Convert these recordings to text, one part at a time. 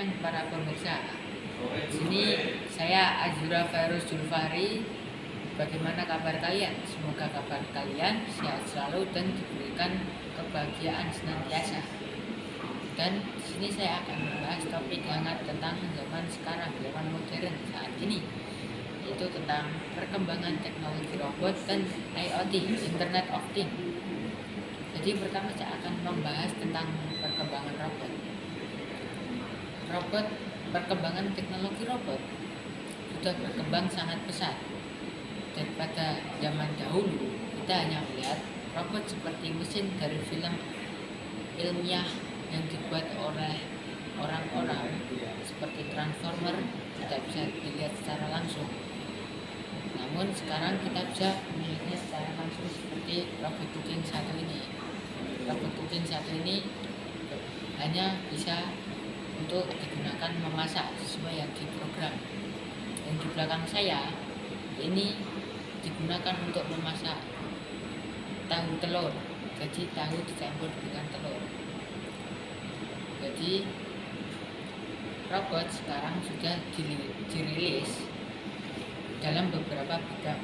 siang para pemirsa. Di sini saya Azura Virus Julfari. Bagaimana kabar kalian? Semoga kabar kalian sehat selalu dan diberikan kebahagiaan senantiasa. Dan di sini saya akan membahas topik hangat tentang zaman sekarang, zaman modern saat ini, yaitu tentang perkembangan teknologi robot dan IoT, Internet of Things. Jadi pertama saya akan membahas tentang perkembangan robot. Perkembangan teknologi robot sudah berkembang sangat pesat. Daripada zaman dahulu, kita hanya melihat robot seperti mesin dari film ilmiah yang dibuat oleh orang-orang seperti Transformer, tidak bisa dilihat secara langsung. Namun sekarang kita bisa melihatnya secara langsung seperti robot cooking satu ini. Robot cooking satu ini hanya bisa untuk digunakan memasak sesuai yang diprogram. Dan di belakang saya ini digunakan untuk memasak tahu telur. Jadi tahu dicampur dengan telur. Jadi robot sekarang sudah dirilis dalam beberapa bidang.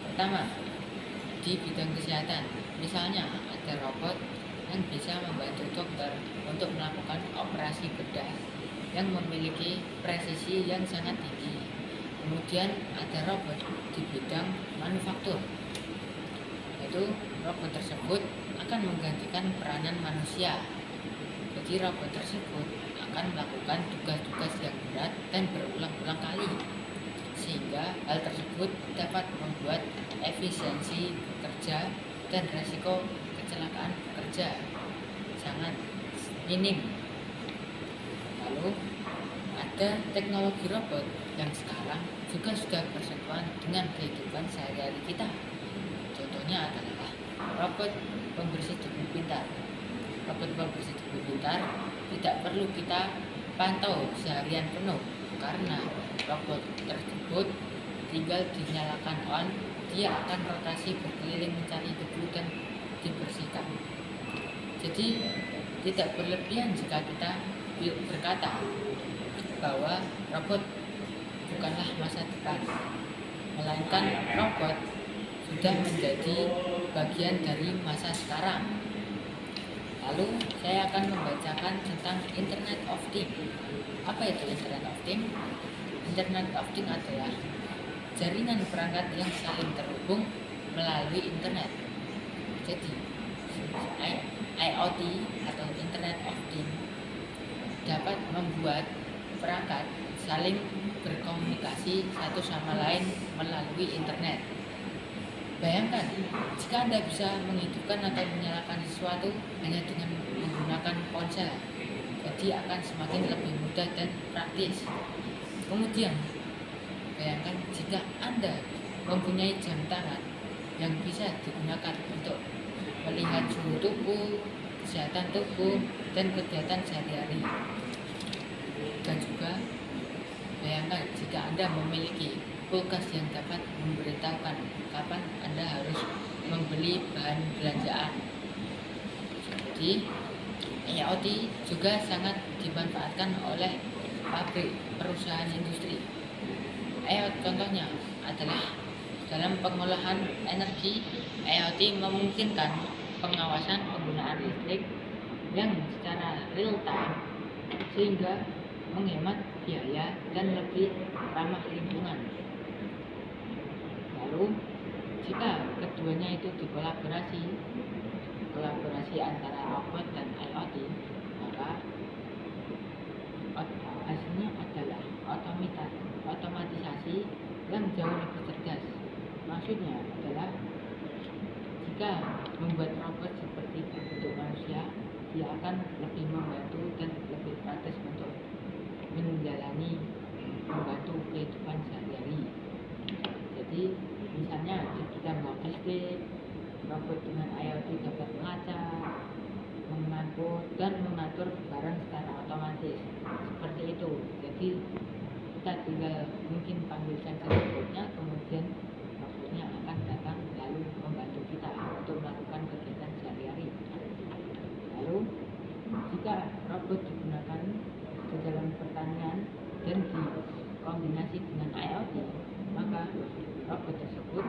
Pertama, di bidang kesehatan. Misalnya ada robot yang bisa membantu dokter untuk melakukan operasi bedah yang memiliki presisi yang sangat tinggi. Kemudian ada robot di bidang manufaktur, yaitu robot tersebut akan menggantikan peranan manusia. Jadi robot tersebut akan melakukan tugas-tugas yang berat dan berulang-ulang kali, sehingga hal tersebut dapat membuat efisiensi bekerja dan resiko kecelakaan bekerja sangat minim. Lalu ada teknologi robot yang sekarang juga sudah bersentuhan dengan kehidupan sehari-hari kita. Contohnya adalah robot pembersih debu pintar. Robot pembersih debu pintar tidak perlu kita pantau seharian penuh karena robot tersebut tinggal dinyalakan on, dia akan rotasi berkeliling mencari debu dan dibersihkan. Jadi tidak berlebihan jika kita berkata bahwa robot bukanlah masa depan, melainkan robot sudah menjadi bagian dari masa sekarang. Lalu saya akan membacakan tentang Internet of Things. Apa itu Internet of Things? Internet of Things adalah jaringan perangkat yang saling terhubung melalui internet. Jadi IoT atau Internet of Things dapat membuat perangkat saling berkomunikasi satu sama lain melalui internet. Bayangkan jika Anda bisa menghidupkan atau menyalakan sesuatu hanya dengan menggunakan ponsel, jadi akan semakin lebih mudah dan praktis. Kemudian bayangkan jika Anda mempunyai jam tangan yang bisa digunakan untuk melihat suhu tubuh, kesehatan tubuh, dan kegiatan sehari-hari. Dan juga bayangkan jika Anda memiliki kulkas yang dapat memberitahukan kapan Anda harus membeli bahan belanjaan. Jadi IoT juga sangat dimanfaatkan oleh pabrik perusahaan industri. IoT contohnya adalah dalam pengolahan energi. IoT memungkinkan pengawasan penggunaan listrik yang secara real time sehingga menghemat biaya dan lebih ramah lingkungan. Lalu jika keduanya itu kolaborasi antara robot dan IoT, maka hasilnya adalah otomatisasi yang jauh lebih cerdas. Maksudnya adalah jika membuat robot seperti berbentuk manusia, dia akan lebih membantu dan lebih praktis untuk membantu kehidupan sehari-hari. Jadi misalnya di bidang logistik, robot dengan IoT dapat melacak, mengangkut, dan mengatur barang secara otomatis. Seperti itu. Jadi kita tinggal mungkin panggilkan robotnya, kemudian robotnya akan datang lalu membantu kita untuk melakukan kegiatan sehari-hari. Lalu jika robot digunakan di dalam pertanian berkombinasi dengan IoT, maka robot tersebut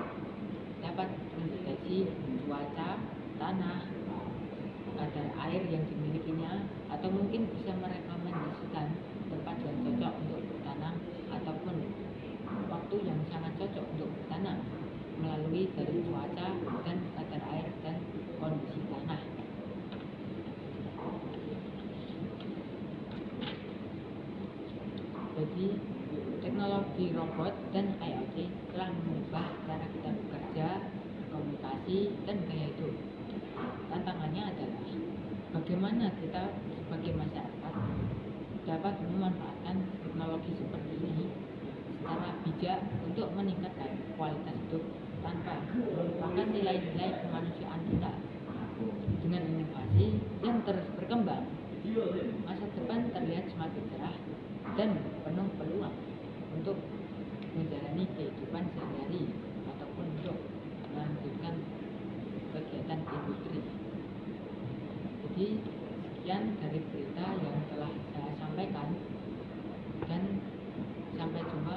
dapat mendeteksi cuaca, tanah, kadar air yang dimilikinya, atau mungkin bisa merekomendasikan tempat yang cocok untuk bertanam ataupun waktu yang sangat cocok untuk bertanam melalui dari cuaca dan kadar air dan kondisi tanah. Jadi teknologi robot dan IoT telah mengubah cara kita bekerja, komunikasi, dan gaya hidup. Tantangannya adalah bagaimana kita sebagai masyarakat dapat memanfaatkan teknologi seperti ini secara bijak untuk meningkatkan kualitas hidup tanpa melupakan nilai-nilai kemanusiaan kita. Dengan inovasi yang terus berkembang, masa depan terlihat semakin cerah dan penuh peluang untuk menjalani kehidupan sehari-hari ataupun untuk melanjutkan kegiatan industri. Jadi sekian dari berita yang telah saya sampaikan, dan sampai jumpa